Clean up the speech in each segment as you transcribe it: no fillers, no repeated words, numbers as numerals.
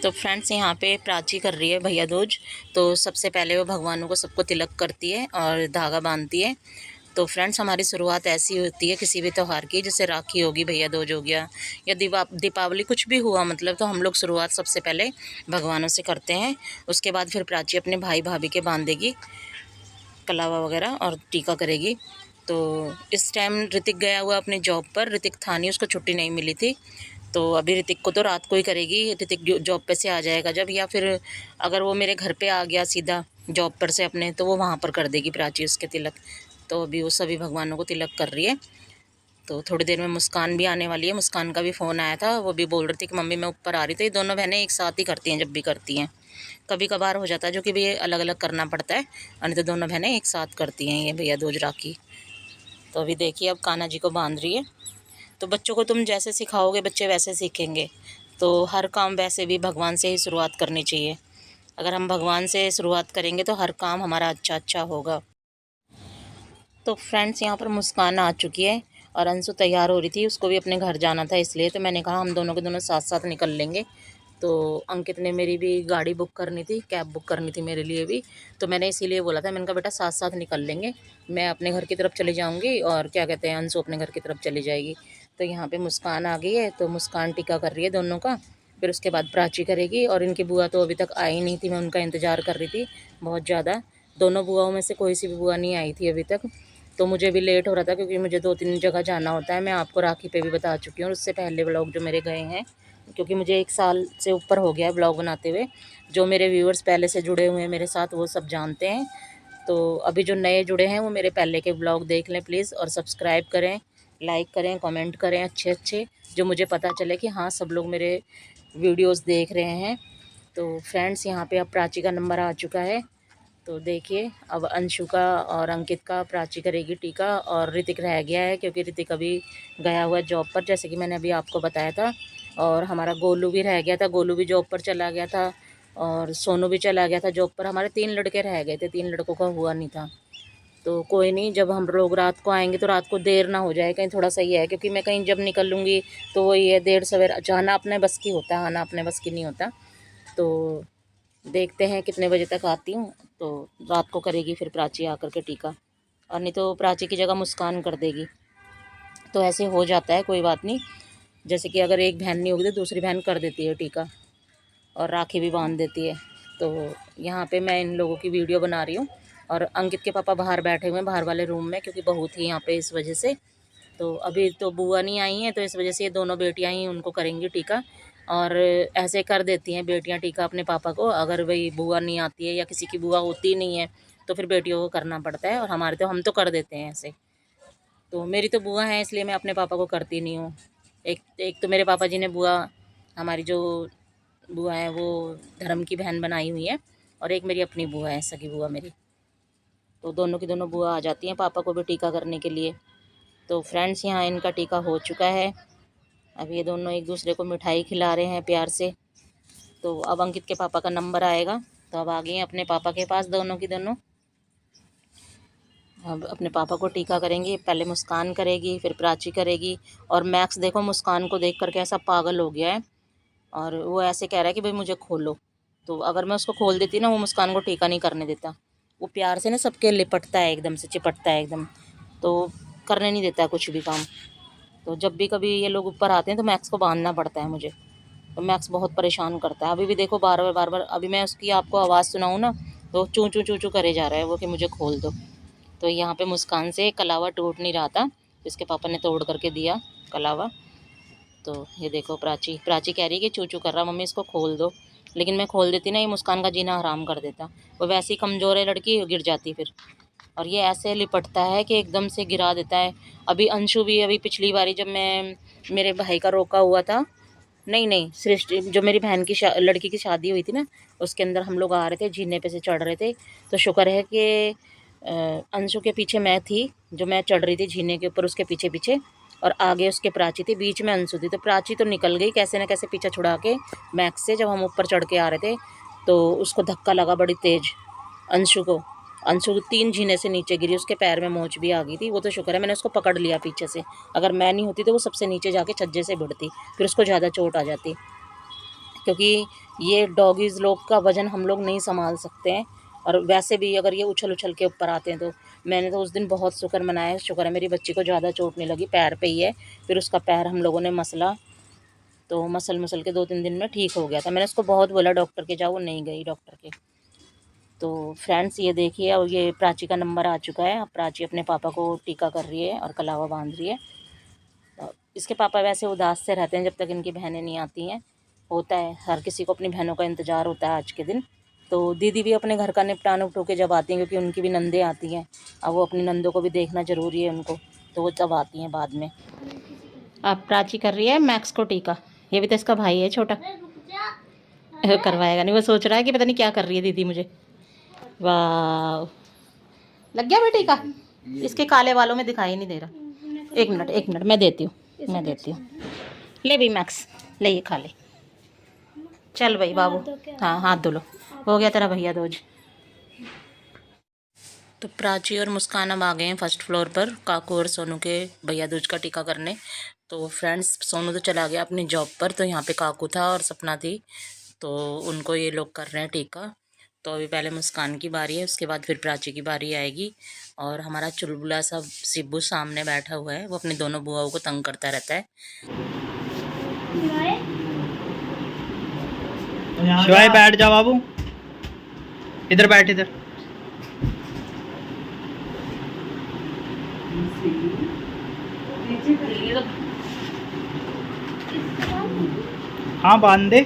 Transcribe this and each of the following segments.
तो फ्रेंड्स यहाँ पे प्राची कर रही है भैया दूज। तो सबसे पहले वो भगवानों को सबको तिलक करती है और धागा बांधती है। तो फ्रेंड्स हमारी शुरुआत ऐसी होती है किसी भी त्यौहार की, जैसे राखी होगी, भैया दूज हो गया या दीपावली कुछ भी हुआ मतलब, तो हम लोग शुरुआत सबसे पहले भगवानों से करते हैं। उसके बाद फिर प्राची अपने भाई भाभी के बांधेगी कलावा वगैरह और टीका करेगी। तो इस टाइम ऋतिक गया हुआ अपनी जॉब पर, ऋतिक था नहीं, उसको छुट्टी नहीं मिली थी। तो अभी ऋतिक को तो रात को ही करेगी, ऋतिक जॉब पे से आ जाएगा जब, या फिर अगर वो मेरे घर पे आ गया सीधा जॉब पर से अपने, तो वो वहाँ पर कर देगी प्राची उसके तिलक। तो अभी वो सभी भगवानों को तिलक कर रही है। तो थोड़ी देर में मुस्कान भी आने वाली है। मुस्कान का भी फ़ोन आया था, वो भी बोल रही थी कि मम्मी मैं ऊपर आ रही थी। ये दोनों बहनें एक साथ ही करती हैं जब भी करती हैं। कभी कभार हो जाता है जो कि भी अलग अलग करना पड़ता है, और नहीं तो दोनों बहनें एक साथ करती हैं ये भैया दूज राखी। तो अभी देखिए अब कान्हा जी को बांध रही है। तो बच्चों को तुम जैसे सिखाओगे बच्चे वैसे सीखेंगे। तो हर काम वैसे भी भगवान से ही शुरुआत करनी चाहिए। अगर हम भगवान से शुरुआत करेंगे तो हर काम हमारा अच्छा अच्छा होगा। तो फ्रेंड्स यहाँ पर मुस्कान आ चुकी है और अंशु तैयार हो रही थी, उसको भी अपने घर जाना था, इसलिए तो मैंने कहा हम दोनों के दोनों साथ साथ निकल लेंगे। तो अंकित ने मेरी भी गाड़ी बुक करनी थी, कैब बुक करनी थी मेरे लिए भी। तो मैंने इसीलिए बोला था, मैंने कहा बेटा साथ साथ निकल लेंगे, मैं अपने घर की तरफ चली जाऊँगी और क्या कहते हैं अंशु अपने घर की तरफ चली जाएगी। तो यहाँ पे मुस्कान आ गई है, तो मुस्कान टीका कर रही है दोनों का। फिर उसके बाद प्राची करेगी, और इनकी बुआ तो अभी तक आई नहीं थी, मैं उनका इंतज़ार कर रही थी बहुत ज़्यादा। दोनों बुआओं में से कोई सी भी बुआ नहीं आई थी अभी तक। तो मुझे भी लेट हो रहा था क्योंकि मुझे 2-3 जगह जाना होता है। मैं आपको राखी पे भी बता चुकी हूँ, और उससे पहले व्लॉग जो मेरे गए हैं, क्योंकि मुझे 1 साल से ऊपर हो गया है ब्लॉग बनाते हुए। जो मेरे व्यूअर्स पहले से जुड़े हुए हैं मेरे साथ वो सब जानते हैं। तो अभी जो नए जुड़े हैं वो मेरे पहले के ब्लॉग देख लें प्लीज़, और सब्सक्राइब करें, लाइक करें, कमेंट करें अच्छे अच्छे, जो मुझे पता चले कि हाँ सब लोग मेरे वीडियोस देख रहे हैं। तो फ्रेंड्स यहाँ पे अब प्राची का नंबर आ चुका है। तो देखिए अब अंशु का और अंकित का प्राची करेगी टीका, और ऋतिक रह गया है क्योंकि ऋतिक अभी गया हुआ जॉब पर, जैसे कि मैंने अभी आपको बताया था। और हमारा गोलू भी रह गया था, गोलू भी जॉब पर चला गया था, और सोनू भी चला गया था जॉब पर। हमारे 3 लड़के रह गए थे, 3 लड़कों का हुआ नहीं था। तो कोई नहीं, जब हम लोग रात को आएंगे तो रात को देर ना हो जाए कहीं, थोड़ा सही है, क्योंकि मैं कहीं जब निकल लूँगी तो वही है, देर सवेर जाना अपने बस की होता है, आना अपने बस की नहीं होता। तो देखते हैं कितने बजे तक आती हूँ। तो रात को करेगी फिर प्राची आकर के टीका, और नहीं तो प्राची की जगह मुस्कान कर देगी। तो ऐसे हो जाता है, कोई बात नहीं। जैसे कि अगर एक बहन नहीं होगी तो दूसरी बहन कर देती है टीका, और राखी भी बांध देती है। तो यहाँ पे मैं इन लोगों की वीडियो बना रही हूँ, और अंकित के पापा बाहर बैठे हुए हैं बाहर वाले रूम में, क्योंकि बहू थी यहाँ पे इस वजह से। तो अभी तो बुआ नहीं आई हैं, तो इस वजह से ये दोनों बेटियां ही उनको करेंगी टीका। और ऐसे कर देती हैं बेटियां टीका अपने पापा को, अगर वही बुआ नहीं आती है या किसी की बुआ होती नहीं है तो फिर बेटियों को करना पड़ता है, और हमारे तो हम तो कर देते हैं ऐसे। तो मेरी तो बुआ है इसलिए मैं अपने पापा को करती नहीं हूँ। एक एक तो मेरे पापा जी ने बुआ, हमारी जो बुआ है वो धर्म की बहन बनाई हुई है, और एक मेरी अपनी बुआ है, सगी बुआ मेरी। तो दोनों की दोनों बुआ आ जाती हैं पापा को भी टीका करने के लिए। तो फ्रेंड्स यहाँ इनका टीका हो चुका है। अब ये दोनों एक दूसरे को मिठाई खिला रहे हैं प्यार से। तो अब अंकित के पापा का नंबर आएगा, तो अब आ गई हैं अपने पापा के पास दोनों की दोनों। अब अपने पापा को टीका करेंगी, पहले मुस्कान करेगी फिर प्राची करेगी। और मैक्स देखो मुस्कान को देख करके ऐसा पागल हो गया है, और वो ऐसे कह रहा है कि भाई मुझे खोलो। तो अगर मैं उसको खोल देती ना, वो मुस्कान को टीका नहीं करने देता। वो प्यार से ना सबके लिपटता है, एकदम से चिपटता है एकदम, तो करने नहीं देता है कुछ भी काम। तो जब भी कभी ये लोग ऊपर आते हैं तो मैक्स को बांधना पड़ता है मुझे। तो मैक्स बहुत परेशान करता है। अभी भी देखो बार बार अभी मैं उसकी आपको आवाज़ सुनाऊँ ना, तो चूँ चूँ चूँ चूँ करे जा रहा है वो कि मुझे खोल दो। तो यहाँ पे मुस्कान से कलावा टूट नहीं रहा था, इसके पापा ने तोड़ करके दिया कलावा। तो ये देखो प्राची प्राची कह रही है कि चू चू कर रहा, मम्मी इसको खोल दो। लेकिन मैं खोल देती ना, ये मुस्कान का जीना हराम कर देता। वो वैसी कमज़ोर है लड़की, गिर जाती फिर। और ये ऐसे लिपटता है कि एकदम से गिरा देता है। अभी अंशु भी, अभी पिछली बारी जब मैं मेरे भाई का रोका हुआ था, नहीं नहीं सृष्टि, जो मेरी बहन की लड़की की शादी हुई थी ना, उसके अंदर हम लोग आ रहे थे, झीने पे से चढ़ रहे थे। तो शुक्र है कि अंशु के पीछे मैं थी, जो मैं चढ़ रही थी झीने के ऊपर उसके पीछे पीछे, और आगे उसके प्राची थी, बीच में अंशु थी। तो प्राची तो निकल गई कैसे न कैसे पीछा छुड़ा के मैक्स से, जब हम ऊपर चढ़ के आ रहे थे। तो उसको धक्का लगा बड़ी तेज अंशु को। अंशु 3 झीने से नीचे गिरी, उसके पैर में मोच भी आ गई थी। वो तो शुक्र है मैंने उसको पकड़ लिया पीछे से, अगर मैं नहीं होती तो वो सबसे नीचे जाके छज्जे से भिड़ती, फिर उसको ज़्यादा चोट आ जाती। क्योंकि ये डॉगीज़ लोग का वज़न हम लोग नहीं संभाल सकते हैं, और वैसे भी अगर ये उछल उछल के ऊपर आते हैं तो मैंने तो उस दिन बहुत शुक्र मनाया, शुक्र है मेरी बच्ची को ज़्यादा चोट नहीं लगी, पैर पे ही है। फिर उसका पैर हम लोगों ने मसला, तो मसल के 2-3 दिन में ठीक हो गया था। मैंने उसको बहुत बोला डॉक्टर के जाओ, वो नहीं गई डॉक्टर के। तो फ्रेंड्स ये देखिए, और ये प्राची का नंबर आ चुका है। अब प्राची अपने पापा को टीका कर रही है और कलावा बांध रही है। इसके पापा वैसे उदास से रहते हैं जब तक इनकी बहनें नहीं आती हैं। होता है, हर किसी को अपनी बहनों का इंतज़ार होता है आज के दिन। तो दीदी भी अपने घर का निपटान उपटू के जब आती हैं, क्योंकि उनकी भी नंदें आती हैं, अब वो अपनी नंदों को भी देखना ज़रूरी है उनको, तो वो तब आती हैं बाद में। अब प्राची कर रही है मैक्स को टीका। ये भी तो इसका भाई है छोटा, करवाएगा नहीं, वो सोच रहा है कि पता नहीं क्या कर रही है दीदी मुझे। वाह, लग गया बेटी का? इसके काले वालों में दिखाई नहीं दे रहा। एक मिनट मैं देती हूँ। ले भी मैक्स, ले ये खा ले। चल भाई बाबू, हाँ हाथ धो लो, हो गया तेरा भैया दूज। तो प्राची और मुस्कान अब आ गए हैं फर्स्ट फ्लोर पर काकू और सोनू के भैया दूज का टीका करने। तो फ्रेंड्स, सोनू तो चला गया अपनी जॉब पर, तो यहाँ पे काकू था और सपना थी, तो उनको ये लोग कर रहे हैं टीका। तो अभी पहले मुस्कान की बारी है, उसके बाद फिर प्राची की बारी आएगी। और हमारा चुलबुला सा सिब्बू सामने बैठा हुआ है, वो अपनी दोनों बुआओं को तंग करता रहता है। शिवाय बैठ जा बाबू, इधर बैठ, इधर। हाँ बांध दे।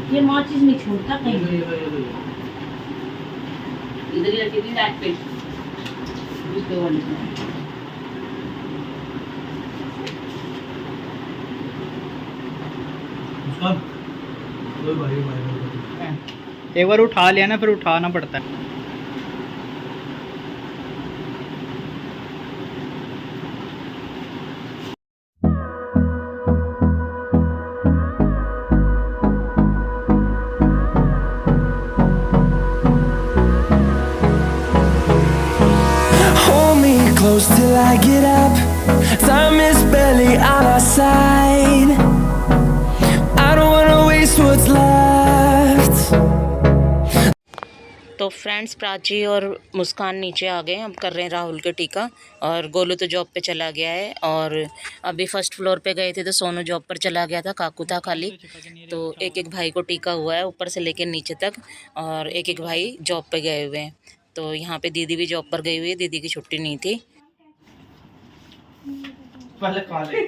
ये माचिस नहीं छोड़ता कहीं। इधर ही रखी थी बैक पे। एक बार उठा लिया ना, फिर उठाना पड़ता है। Close till I get up. Time is barely on our side. I don't wanna waste what's left. तो फ्रेंड्स, प्राची और मुस्कान नीचे आ गए, अब कर रहे हैं राहुल के टीका। और गोलू तो जॉब पे चला गया है, और अभी फर्स्ट फ्लोर पे गए थे तो सोनू जॉब पर चला गया था, काकू था खाली। तो एक एक भाई को टीका हुआ है ऊपर से लेकर नीचे तक, और एक एक भाई जॉब पे गए हुए हैं। तो यहाँ पे दीदी भी जॉब पर गई हुई है, दीदी की छुट्टी नहीं थी। पहले खा ले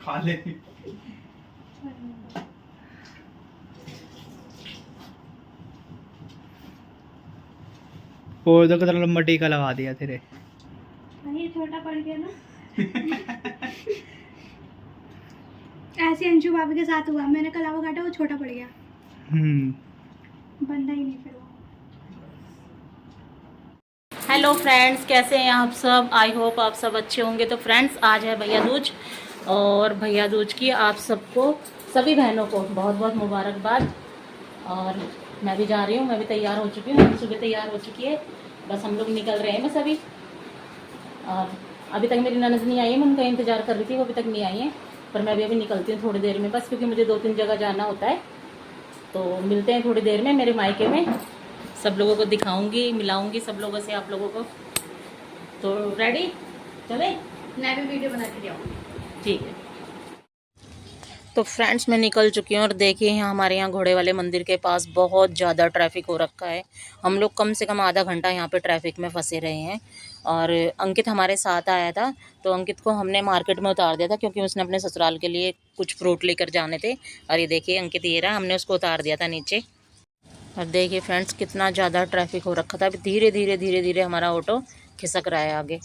खा ले। वो तो कितना लंबा टीका लगा दिया तेरे। ये छोटा पड़ गया ना। ऐसे अंशु भाभी के साथ हुआ, मैंने कलावा काटा, वो छोटा पड़ गया। बंदा ही नहीं फिर वो। हेलो फ्रेंड्स, कैसे हैं आप सब? आई होप आप सब अच्छे होंगे। तो फ्रेंड्स, आज है भैया दूज, और भैया दूज की आप सबको, सभी बहनों को बहुत बहुत मुबारकबाद। और मैं भी जा रही हूँ, मैं भी तैयार हो चुकी हूँ, सुबह तैयार हो चुकी है, बस हम लोग निकल रहे हैं बस अभी। और अभी तक मेरी ननद नहीं आई है, मैं उनका इंतज़ार कर रही थी, वो अभी तक नहीं आई है, पर मैं भी अभी निकलती हूँ थोड़ी देर में बस, क्योंकि मुझे 2-3 जगह जाना होता है। तो मिलते हैं थोड़ी देर में मेरे मायके में, सब लोगों को दिखाऊंगी, मिलाऊंगी सब लोगों से आप लोगों को। तो रेडी, चले? मैं भी वीडियो बना के जाऊँगी। ठीक है। तो फ्रेंड्स, मैं निकल चुकी हूँ, और देखिए यहाँ हमारे यहाँ घोड़े वाले मंदिर के पास बहुत ज़्यादा ट्रैफिक हो रखा है। हम लोग कम से कम आधा घंटा यहाँ पे ट्रैफिक में फंसे रहे हैं। और अंकित हमारे साथ आया था, तो अंकित को हमने मार्केट में उतार दिया था, क्योंकि उसने अपने ससुराल के लिए कुछ फ्रूट लेकर जाने थे। और ये देखिए अंकित ये रहा, हमने उसको उतार दिया था नीचे। और देखिए फ्रेंड्स, कितना ज़्यादा ट्रैफिक हो रखा था। अभी धीरे धीरे हमारा ऑटो खिसक रहा है आगे।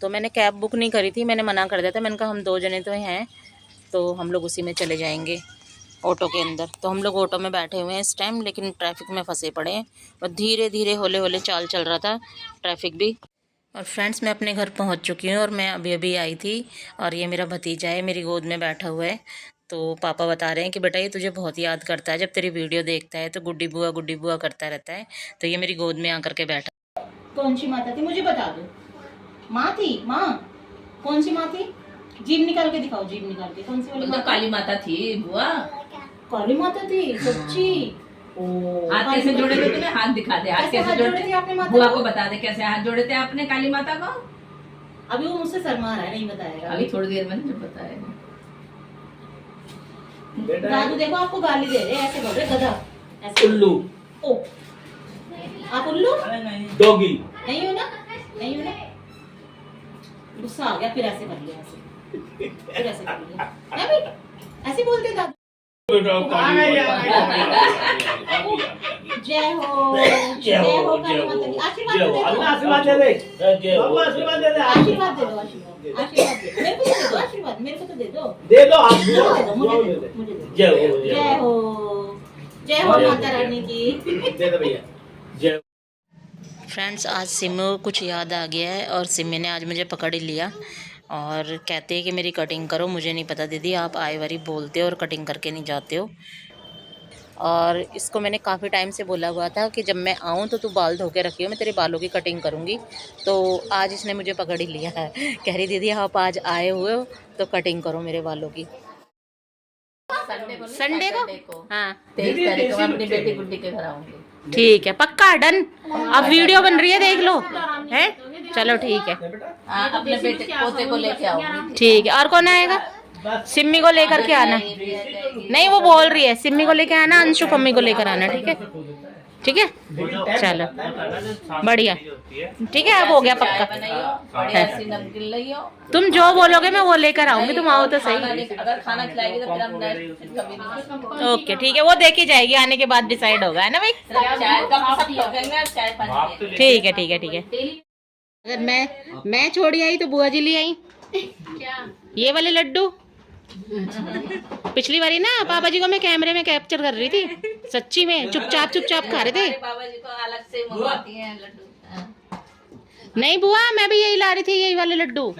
तो मैंने कैब बुक नहीं करी थी, मैंने मना कर दिया था, मैंने कहा हम 2 जने तो हैं, तो हम लोग उसी में चले जाएंगे ऑटो के अंदर। तो हम लोग ऑटो में बैठे हुए हैं इस टाइम, लेकिन ट्रैफिक में फंसे पड़े हैं, और धीरे धीरे हौले हौले चाल चल रहा था ट्रैफिक भी। और फ्रेंड्स, मैं अपने घर पहुंच चुकी हूं, और मैं अभी अभी आई थी, और ये मेरा भतीजा है, मेरी गोद में बैठा हुआ है। तो पापा बता रहे हैं कि बेटा ये तुझे बहुत याद करता है, जब तेरी वीडियो देखता है तो गुड्डी बुआ करता रहता है। तो ये मेरी गोद में आकर के बैठा। कौन सी माता थी मुझे बता दो। माँ थी, माँ कौन सी माँ थी? जीभ निकाल के दिखाओ, जीभ निकाल के, कौन सी वाली तो माँ? काली माता थी बुआ। काली माता थी सच्ची? ओ हाथ कैसे जोड़े थे तूने? हाथ दिखा दे, हाथ कैसे जोड़े थे थे आपने माता बुआ को? को बता दे कैसे हाथ जोड़े थे आपने काली माता को। अभी वो मुझसे शर्मा रहा है, नहीं बताएगा अभी थोड़ी देर में तुझे बताएगा। दादू देखो आपको गाली दे रहे हैं, ऐसे बोल रहे गधा, ऐसे। उल्लू, ओ आप उल्लू डॉगी। नहीं हो ना, नहीं हो ना? गुस्सा आ गया, फिर ऐसे कर लिया, ऐसे फिर ऐसे कर लिया है भाई, ऐसे बोलते हैं दादू। जय हो, जय हो काली माता की। आशीर्वाद दे दो, आशीर्वाद दे दे, जय हो, आशीर्वाद दे दे, आशीर्वाद दे दो, आशीर्वाद दे दो, मेरे को तो दे दो आशीर्वाद, मेरे को तो दे दो, दे दो आप, मुझे दे दो, मुझे दे दो, मुझे दे दो। जय हो, जय हो, जय हो माता रानी की। दे दो भैया, जय। फ्रेंड्स आज सिम्मू को कुछ याद आ गया है और सिम्मी ने आज मुझे पकड़ ही लिया और कहते हैं कि मेरी कटिंग करो। मुझे नहीं पता दीदी, आप आए बारी बोलते हो और कटिंग करके नहीं जाते हो। और इसको मैंने काफ़ी टाइम से बोला हुआ था कि जब मैं आऊँ तो तू बाल धो के रखियो, मैं तेरे बालों की कटिंग करूँगी। तो आज इसने मुझे पकड़ ही लिया है, कह रही दीदी आप आज आए हुए हो तो कटिंग करो मेरे बालों की। संडे को हाँ 23 तारीख को मैं अपनी बेटी गुड्डी के घर आऊंगी। ठीक है, पक्का डन। अब वीडियो बन रही है, देख लो है। चलो ठीक है, अपने बेटे पोते को लेके आऊंगी। ठीक है। और कौन आएगा? सिम्मी को लेकर के आना। नहीं वो बोल रही है सिम्मी को लेकर आना, अंशु पम्मी को लेकर आना। ठीक है, ठीक है, चलो बढ़िया, ठीक है। अब हो गया पक्का। बढ़िया सी नमकीन लाइयो। तुम जो बोलोगे मैं वो लेकर आऊंगी, तुम आओ तो सही। अगर खाना खिलाएगी तो फिर हम नेक्स्ट कभी नहीं। ओके ठीक है, वो देखी जाएगी, आने के बाद डिसाइड होगा, है ना भाई? चाय का सब ठोकेंगे, चाय पानी। ठीक है, ठीक है, ठीक है। अगर मैं छोड़ी आई तो बुआ जी ले आई ये वाले लड्डू। पिछली बारी ना पापा जी को मैं कैमरे में कैप्चर कर रही थी, सच्ची में चुपचाप खा रहे थे। बाबा जी को अलग से मंगवाती हैं लड्डू। नहीं बुआ, मैं भी यही ला रही थी, यही वाले लड्डू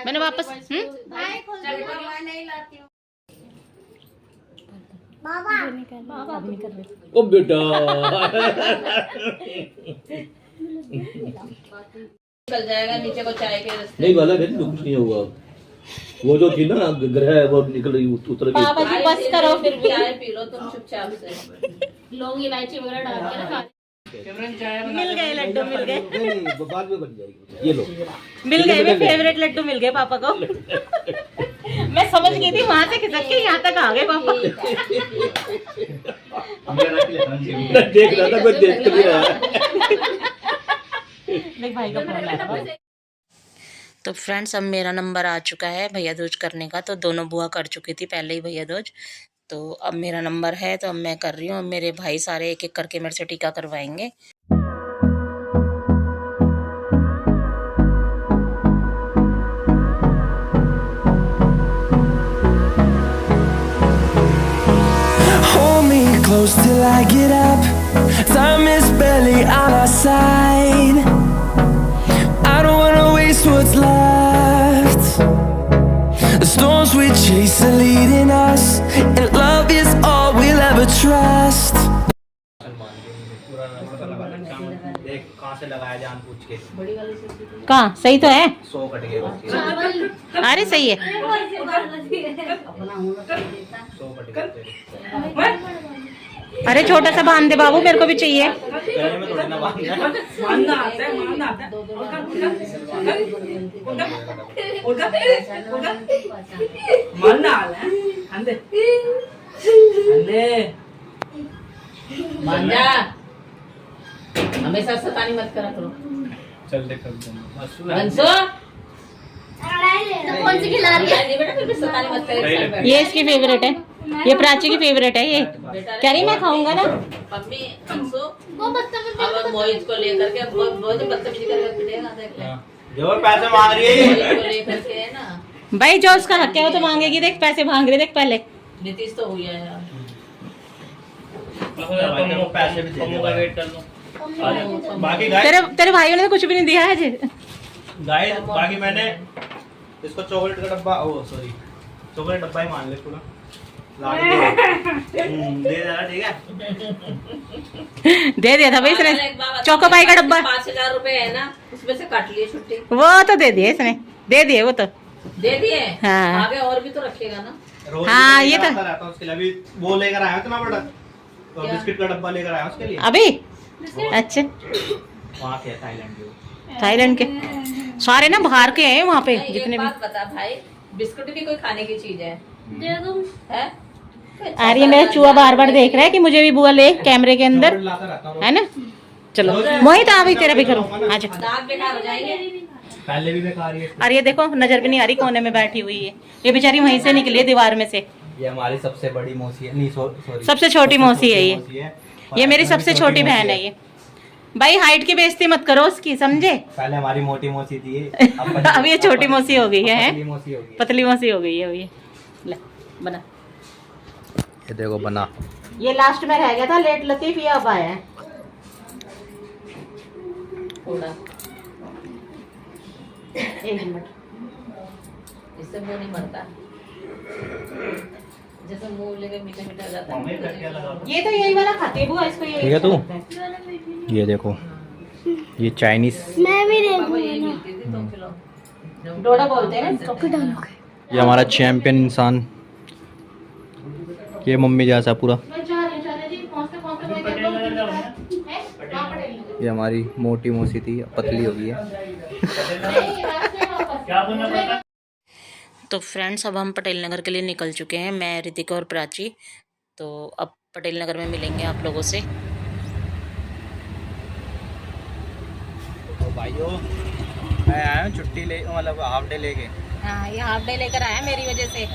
मैंने वापस। ओ बेटा, निकल जाएगा नीचे को चाय के रास्ते। नहीं वाला कुछ नहीं होगा। वो जो थी ना ग्रह वो निकल रही उतर गई। पापा जी बस करो फिर भी। चाय पी लो तुम चुपचाप से। लौंग इलायची वगैरह डाल के ना मिल गए लड्डू, मिल गए, नहीं बाद में बन जाएगी। ये लो, मिल गए, मेरे फेवरेट लड्डू मिल गए पापा को। मैं समझ गई थी वहां से खिसक के यहाँ तक आ गए पापा। देख रहा था, कोई देख तो नहीं रहा। देख भाई का फोन आया। तो फ्रेंड्स अब मेरा नंबर आ चुका है भैया दूज करने का। तो दोनों बुआ कर चुकी थी पहले ही भैया दूज, तो अब मेरा नंबर है तो अब मैं कर रही हूँ। अब मेरे भाई सारे एक एक करके मेरे से टीका करवाएंगे। Hold me close till I get up. Time is barely on our side. I don't wanna waste what's left. The storms we chase are leading us, and love is all we'll ever trust. देख कहाँ से लगाया जान पूछ के। कहाँ सही तो है? 100 कट गए। अरे सही है। 100 कट गए। अरे छोटा सा बांध दे बाबू, मेरे को भी चाहिए। गले में थोड़ी ना बांधना है। मान जा, हमेशा शैतानी मत करा करो। चल देख अंशु कौन सी खिला रही है? नहीं बेटा, फिर भी शैतानी मत करे। ये इसकी फेवरेट है, ये प्राची की फेवरेट है। ये कह रही मैं खाऊंगा ना। मम्मी अंशु वो बदतमीज अब मोहित को लेकर के बहुत बदतमीजी करके पिटेगा, देख ले। जो पैसे मांग रही है मोहित को लेकर के ना, भाई जो उसका हक है वो तो मांगेगी। देख पैसे मांग रही, देख पहले। नीतीश तो हुई है यार। पैसे भी दे दो। बाकी गाइस, तेरे भाइयों ने तो कुछ भी नहीं दिया है। बाकी मैंने इसको चॉकलेट का डब्बा, ओ सॉरी चॉकलेट डब्बा ही मान ले पूरा। दे दिया था भाई इसने चौको पाई का डब्बा। 5,000 रुपए है ना, उसमें से काट लिए छुट्टी। वो तो दे दिए इसने, दे दिए वो तो। दे दिए। हाँ। आगे और भी तो रखेगा ना। हाँ ये तो उसके लिए अभी वो लेकर आया इतना बड़ा तो बिस्किट का डब्बा लेकर आया उसके लिए। अभी अच्छा वहाँ के थाईलैंड के सारे ना बाहर के हैं वहाँ पे नहीं, जितने एक भी। बात बता भाई, बिस्कुट भी कोई खाने की चीज है? दे दूं। है? आ रही है मेरा चूहा बार बार देख रहा है कि मुझे भी बुआ ले कैमरे के अंदर, है ना। चलो मोहित आ भी तेरा भी करो आज। दांत बेकार हो जाएंगे। पहले भी बेकार ही है। और ये देखो नजर भी नहीं आ रही कोने में बैठी हुई है, ये बेचारी वहीं से निकली है दीवार में से। ये हमारी सबसे बड़ी मौसी है, नहीं सॉरी सबसे छोटी मौसी है ये मेरी सबसे छोटी बहन है ये। भाई हाइट की बेइज्जती मत करो उसकी, समझे। पहले हमारी मोटी मौसी थी अब ये छोटी मौसी हो गई है, पतली मौसी हो गई। पतली मौसी हो गई है अभी। ले बना, ये देखो बना। ये लास्ट में रह गया था लेट लतीफ, ये अब आया है। थोड़ा एक मिनट, इससे मुंह नहीं मरता, जैसे मुंह लेके मीठा मीठा हो जाता है। ये तो यही वाला खाती है बुआ, इसको यही ठीक है तू? अच्छा लगता है। ये देखो ये चाइनीज मैं भी पापा यही मिलती थी तो खिलाओ। डोडा बोलते हैं ना इसको। ये हमारा चैंपियन इंसान, ये मम्मी जैसा पूरा। ये हमारी मोटी मौसी थी, अब पतली हो गई है। तो फ्रेंड्स अब हम पटेल नगर के लिए निकल चुके हैं, मैं रितिका और प्राची। तो अब पटेल नगर में मिलेंगे आप लोगों से। तो भाइयों मैं आया हूँ छुट्टी ले, मतलब हाफ डे लेके। हाँ ये हाफ डे लेकर आया मेरी वजह से,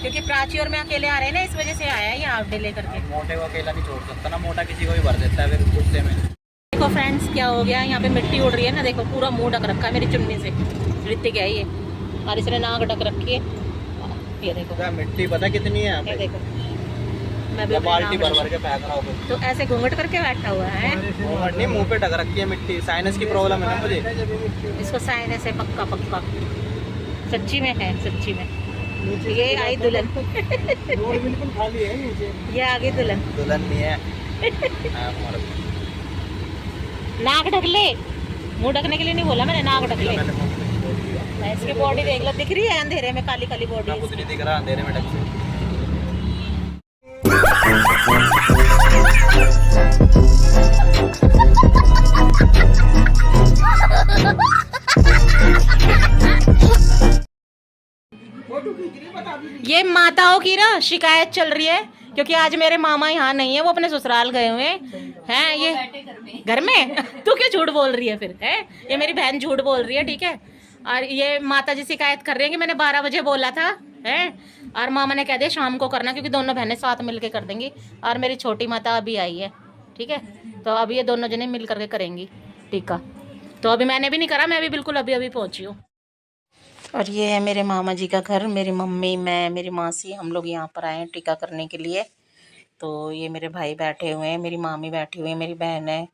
क्योंकि प्राची और मैं अकेले आ रहे हैं ना, इस वजह से आया है ये हाफ डे लेकर के। मोटे को अकेला नहीं छोड़ सकता ना, मोटा किसी को भी भर देता है फिर गुस्से में। देखो फ्रेंड्स क्या हो गया, यहाँ पे मिट्टी उड़ रही है ना, देखो पूरा मुंह ढक रखा है मेरी चुन्नी से। ऋतिक है ये, और इसने नाक ढक रखी है। ये देखो क्या मिट्टी पता कितनी है यहाँ ये पे? देखो, मैं भी अपनी बाल्टी नाक भर भर के फेंक रहा हूँ। तो ऐसे घूंघट करके बैठा हुआ है। घूंघट नहीं, मुंह पे ढक रखी है मिट्टी, साइनस की प्रॉब्लम है ना मुझे। इसको साइनस है पक्का पक्का, सच्ची में है, सच्ची में। ये आई दुल्हन बिल्कुल खाली है नीचे। ये आ गई दुल्हन। दुल्हन नहीं है। नाक ढक ले, मुंह ढकने के लिए नहीं बोला मैंने, नाक ढक ले। इसकी बॉडी देख लो, दिख रही है अंधेरे में काली काली बॉडी। कुछ नहीं दिख रहा अंधेरे में ढक से। ये माताओं की ना शिकायत चल रही है, क्योंकि आज मेरे मामा यहाँ नहीं है, वो अपने ससुराल गए हुए हैं। ये घर में तू क्यों झूठ बोल रही है फिर, है ये मेरी बहन झूठ बोल रही है, ठीक है। और ये माता जी शिकायत कर रही है कि मैंने 12 बजे बोला था, है, और मामा ने कह दिया शाम को करना, क्योंकि दोनों बहनें साथ मिलके कर देंगी। और मेरी छोटी माता अभी आई है, ठीक है, तो अभी ये दोनों जने मिल करके करेंगी टीका। तो अभी मैंने भी नहीं करा, मैं भी बिल्कुल अभी अभी पहुंची हूँ। और ये है मेरे मामा जी का घर, मेरी मम्मी, मैं, मेरी मासी, हम लोग यहाँ पर आए हैं टीका करने के लिए। तो ये मेरे भाई बैठे हुए हैं, मेरी मामी बैठी हुई है, मेरी बहन है।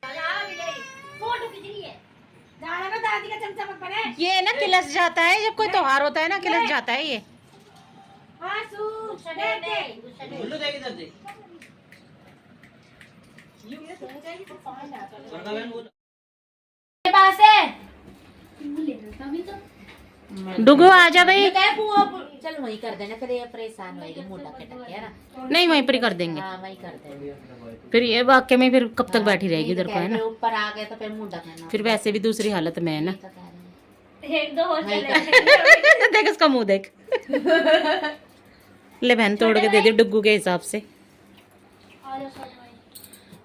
ये ना किलस जाता है जब कोई त्योहार होता है ना, किलस जाता है ये। डुगू आजा भाई, चल वही कर देना, फिर ये परेशान होएगी मुंह ढक के, है ना। नहीं वहीं पर ही कर देंगे। हाँ वही कर देंगे। फिर ये वाक्य में फिर कब तक बैठी रहेगी इधर को, है ना। फिर ऊपर आ गए तो फिर मुंह ढकना। फिर वैसे भी दूसरी हालत में है ना। तो कह रहे हैं। एक दो और चले। देख उसका मुंह देख। ले बहन तोड़ के दे दी डुग्गू के हिसाब से।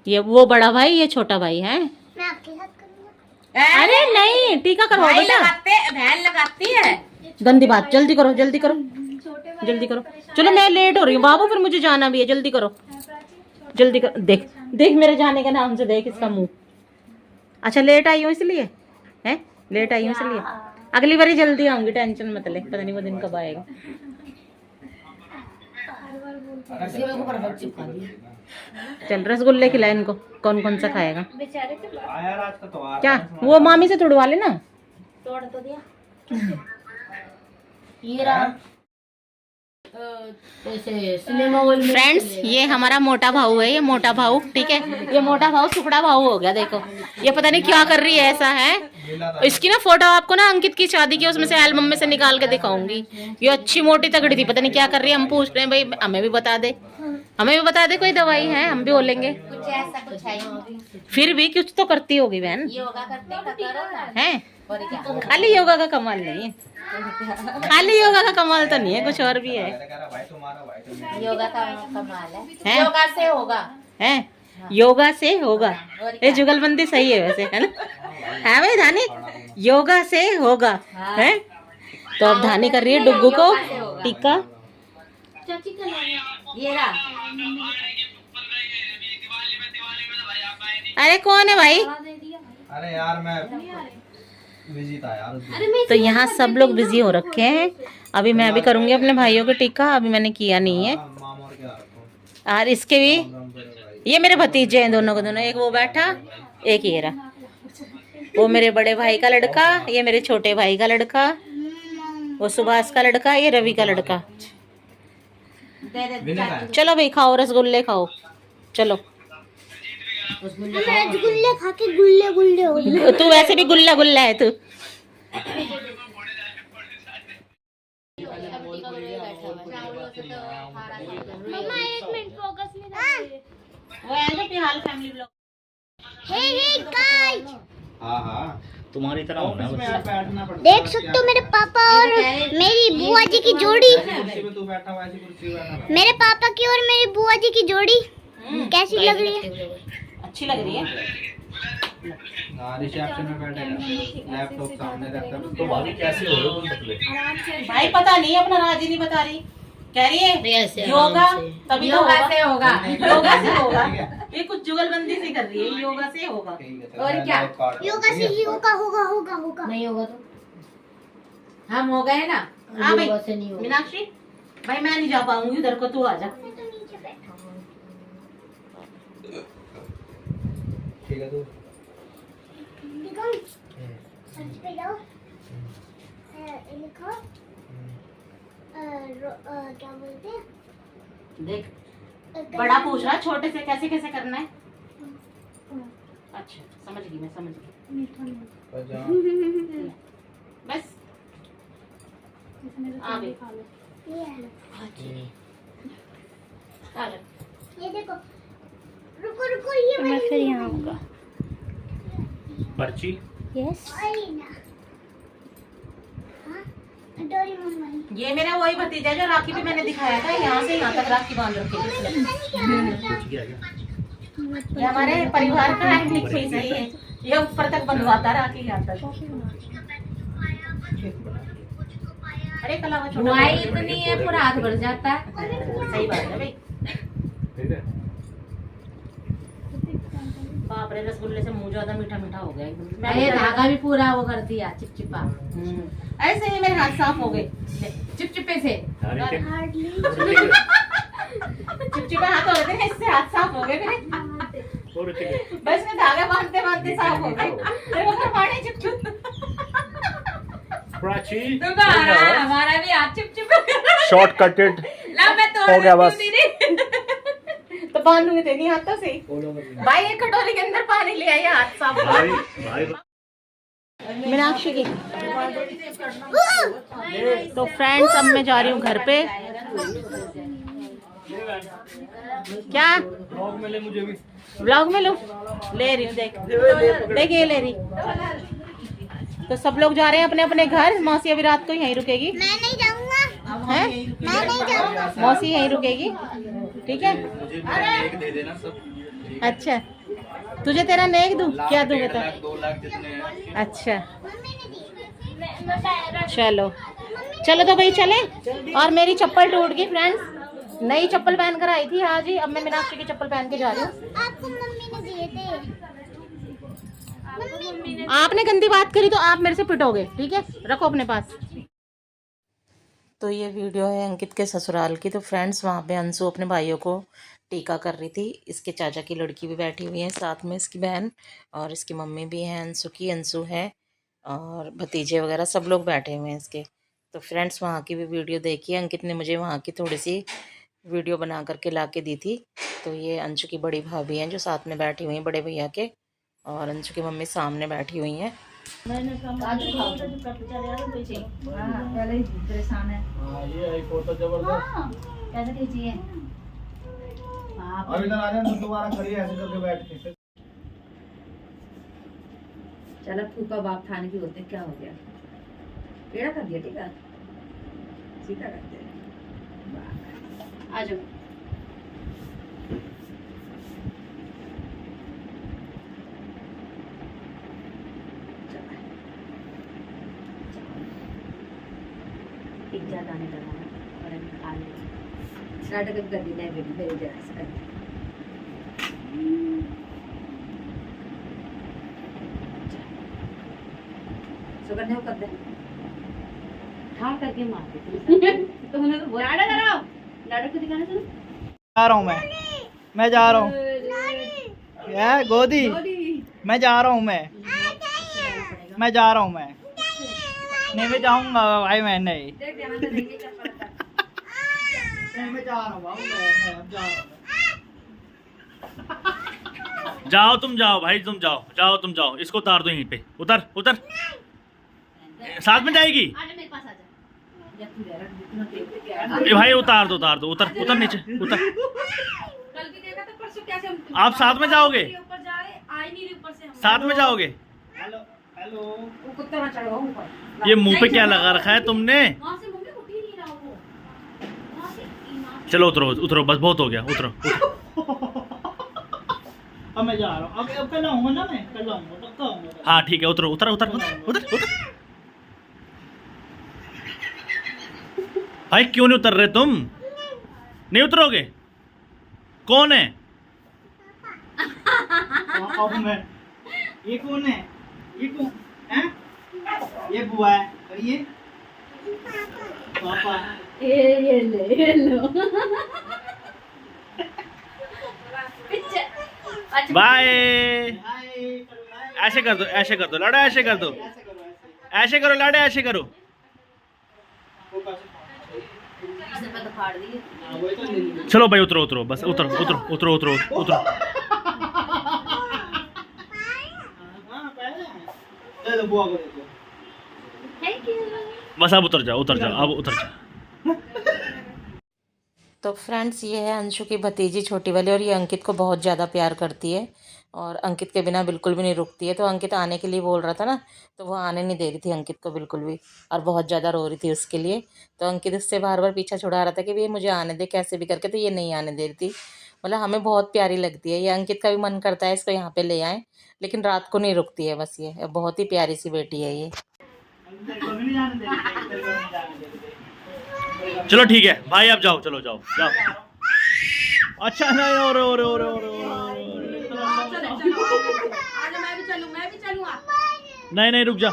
ये वो बड़ा भाई, ये छोटा भाई है। मैं आपके साथ करूँगा। अरे नहीं, टीका करवाओ बेटा। बहन लगाती है। गंदी बात, जल्दी करो जल्दी करो जल्दी करो। चलो मैं लेट हो रही हूँ बाबू, फिर मुझे जाना भी है, जल्दी करो जल्दी करो। देख देख मेरे जाने के नाम से देख इसका मुंह। अच्छा लेट आई हूँ इसलिए, है लेट आई हूँ इसलिए। अगली बारी जल्दी आऊंगी, टेंशन मत ले, पता नहीं वो दिन कब आएगा। चल रसगुल्ले खिला इनको, कौन कौन सा खाएगा। क्या वो मामी से तोड़वा लेना। तोड़ तो दिया। ये रहा। ऐसे सिनेमा हॉल में फ्रेंड्स ये हमारा मोटा भाऊ है, ये मोटा भाऊ, ठीक है। ये मोटा भाऊ सुखड़ा भाऊ हो गया, देखो ये पता नहीं क्या कर रही है, ऐसा है। इसकी ना फोटो आपको ना अंकित की शादी की उसमें से एल्बम में से निकाल के दिखाऊंगी। ये अच्छी मोटी तगड़ी थी, पता नहीं क्या कर रही है। हम पूछ रहे हैं भाई हमें भी बता दे, हमें भी बता दे कोई दवाई है, हम भी बोलेंगे। कुछ ऐसा कुछ है ही। फिर भी कुछ तो करती होगी बहन, योगा करते हो करो ना। है और क्या खाली योगा का कमाल नहीं है, खाली योगा का कमाल तो नहीं है, कुछ और भी है। योगा का कमाल है, हैं? योगा से होगा। है योगा से होगा, ये जुगलबंदी सही है वैसे, है ना? है भाई धानी, योगा से होगा है। तो अब धानी कर रही है डुग्गू को टीका। ये रहा। अरे कौन है भाई? अरे यार मैं बिजी था यार उस दिन। तो यहाँ सब लोग बिजी हो रखे हैं। अभी मैं भी करूंगी अपने भाइयों को टीका, अभी मैंने किया नहीं है। मामा और क्या रखो और इसके भी ये मेरे भतीजे हैं दोनों को दोनों, एक वो बैठा एक ये रहा। वो मेरे बड़े भाई का लड़का, ये मेरे छोटे भाई का लड़का, वो सुभाष का लड़का, ये रवि का लड़का। विनय का है। चलो भाई खाओ, रसगुल्ले खाओ, चलो। रसगुल्ले खा के गुल्ले गुल्ले हो गए। तू वैसे भी गुल्ला गुल्ला है तू। मम्मा एक मिनट फोकस नहीं रखते। वो है ना फिलहाल फैमिली ब्लॉग। हे गाइस, हाँ तुम्हारी तरह होना इसमें यार बैठना पड़ता देख सकते हो मेरे पापा और मेरी बुआ जी की जोड़ी, कुर्सी पे तू बैठा हुआ है, ऐसी कुर्सी पे बैठा हुआ है। मेरे पापा की और मेरी बुआ जी की जोड़ी कैसी लग रही है? अच्छी लग रही है। हाँ रिसेप्शन में बैठेगा, लैपटॉप सामने रखकर तो भाभी कैसे हो रहे हो तुम पतले? भाई पता नहीं, अपना राज ही नहीं बता रही, कह रही है योगा तभी तो योगा से होगा। योगा से होगा। ये कुछ जुगलबंदी से कर रही है, योगा से होगा। और क्या? योगा से ही होगा होगा होगा होगा। नहीं होगा तो हम हो गए ना। हाँ भाई योगा से नहीं होगा। मीनाक्षी भाई मैं नहीं जा पाऊंगी उधर को, तू आ जा। ठीक है तू सच पे जाओ, लिखो क्या बोलते हैं, देख बड़ा पूछ रहा छोटे से कैसे कैसे करना है। अच्छा समझ गई, मैं समझ गई। बस आ गई। ये देखो, रुको रुको, ये मैं फिर यहाँ आऊँगा। पर्ची यस, ये मेरा वही भतीजा जो राखी भी मैंने दिखाया था, यहाँ से यहाँ तक राखी बांध रखी है। कुछ किया क्या? ये हमारे परिवार का एंटीक पीस है ये। ये ऊपर तक बंधवाता राखी यहाँ तक। अरे कलावा छोटा बुआई इतनी है पूरा हाथ भर जाता है। सही बात है भाई। ठीक है। बाप रे, रसगुल्ले से मुंह ज्यादा मीठा मीठा हो गया एकदम। ये धागा भी पूरा वो कर दिया चिपचिपा। ऐसे ही मेरे हाथ साफ हो गए चिपचिपे से। चिपचिपे हाथ हो गए थे, इससे हाथ साफ हो गए मेरे। बस में धागा बांधते बांधते साफ हो गए। देखो हमारे चिपचिप प्राची हमारा भी हाथ चिपचिपे। शॉर्ट कटेड ला मैं तो हो गया बस। तो बांधूंगे तेरी हाथों से। भाई एक कटोरी के अंदर पानी ले आइए, हाथ साफ हो भाई भाई मीनाक्षी की। तो फ्रेंड्स अब मैं जा रही हूँ घर पे। क्या ब्लॉग में ले मुझे भी। व्लॉग में लो, ले रही हूँ, देख देखिए ले रही। तो सब लोग जा रहे हैं अपने अपने घर। मौसी अभी रात को यहीं रुकेगी। मैं नहीं जाऊंगा, हैं? मैं नहीं जाऊंगा। मौसी यहीं रुकेगी, ठीक है। मुझे दे देना सब। अच्छा तुझे तेरा नेक दूं, क्या दूं बता। 2 लाख जितने हैं। अच्छा चलो चलो तो भाई चले। और मेरी चप्पल टूट गई फ्रेंड्स, नई चप्पल पहन कर आई थी आज ही। अब मैं मीनाक्षी की चप्पल पहन के जा रही हूँ। आपको मम्मी ने दिए थे। आपने गंदी बात करी तो आप मेरे से पिटोगे, ठीक है, रखो अपने पास। तो ये वीडियो है अंकित के ससुराल की। तो फ्रेंड्स वहाँ पे अंशु अपने भाइयों को टीका कर रही थी। इसके चाचा की लड़की भी बैठी हुई है साथ में, इसकी बहन और इसकी मम्मी भी है अंशु की, अंशु है और भतीजे वगैरह सब लोग बैठे हुए हैं इसके। तो फ्रेंड्स वहाँ की भी वीडियो देखिए। अंकित ने मुझे वहाँ की थोड़ी सी वीडियो बना करके ला के दी थी। तो ये अंशु की बड़ी भाभी हैं जो साथ में बैठी हुई हैं बड़े भैया के, और अंशु की मम्मी सामने बैठी हुई हैं। परेशान है। ये फोटो जबरदस्त। कैसे खींची है? अब इधर आ जाए तो दोबारा खड़ी ऐसे करके बैठ के। चलो फूका बाप खाने की होते क्या हो गया? टेढ़ा कर दिया, ठीक है सीधा कर दिया। आ जाओ। पिज्जा दाने लगाना और हम खा लेंगे। नाटक कर दी नहीं बेटी मेरे जरा से कर। सुगंध कर दे ठाड़ करके मार दे। तुमने तो लाड़ा कराओ, लाड़ा को दिखाना सुनो। जा रहा हूँ मैं जा रहा हूँ। ये गोदी मैं जा रहा हूँ मैं जा रहा हूँ नहीं मैं जाऊंगा भाई मैं नहीं मैं जा रहा हूँ बाबू मैं अब जा रहा हूँ। जाओ तुम जाओ भाई, तुम जाओ तुम जाओ। इसको उतार दो यहीं पे। उतर उतर, साथ में जाएगी। मेरे पास आ जा। जब तू रह जितना देख के ये भाई उतार दो उतर नीचे उतर। कल भी देखा तो परसों कैसे हम आप साथ में जाओगे? ऊपर जा रहे आए नहीं रहे ऊपर से हम। साथ में जाओगे? हेलो वो कुत्ता ना चढ़ो ऊपर। ये मुंह पे क्या लगा रखा है तुमने? वहां से मम्मी उठ ही नहीं रहा वो। वहां से ईमान। चलो उतरो बस, बहुत हो गया। उतरो। अब मैं जा रहा हूँ। अब कल आऊंगा ना, मैं कल आऊंगा पक्का आऊंगा। हाँ ठीक है, उतरो उतर। भाई क्यों नहीं उतर रहे तुम? नहीं उतरोगे? कौन है? अब मैं ये कौन है? ये कौन है? ये बुआ है और ये पापा। ये लो बाय। हाय ऐसे कर दो लाड़ा, ऐसे कर दो लाड़ा, ऐसे करो। मैं तो फाड़ दी। चलो भाई उतरो बस, उतरो। ले लो बुआ को दे दो। Thank you. बस अब उतर जाओ। तो फ्रेंड्स ये है अंशु की भतीजी छोटी वाली, और ये अंकित को बहुत ज़्यादा प्यार करती है और अंकित के बिना बिल्कुल भी नहीं रुकती है। तो अंकित आने के लिए बोल रहा था ना, तो वो आने नहीं दे रही थी अंकित को बिल्कुल भी, और बहुत ज़्यादा रो रही थी उसके लिए। तो अंकित उससे बार बार पीछा छुड़ा रहा था कि ये मुझे आने दे कैसे भी करके, तो ये नहीं आने दे रही थी। मतलब हमें बहुत प्यारी लगती है ये। अंकित का भी मन करता है इसको यहाँ पे ले आएँ, लेकिन रात को नहीं रुकती है बस। ये बहुत ही प्यारी सी बेटी है ये। तेरे को भी नहीं जाने देंगे, तेरे को नहीं जाने देंगे। चलो ठीक है भाई, आप जाओ। अच्छा नहीं, और मैं भी चलूंगा। नहीं रुक जा।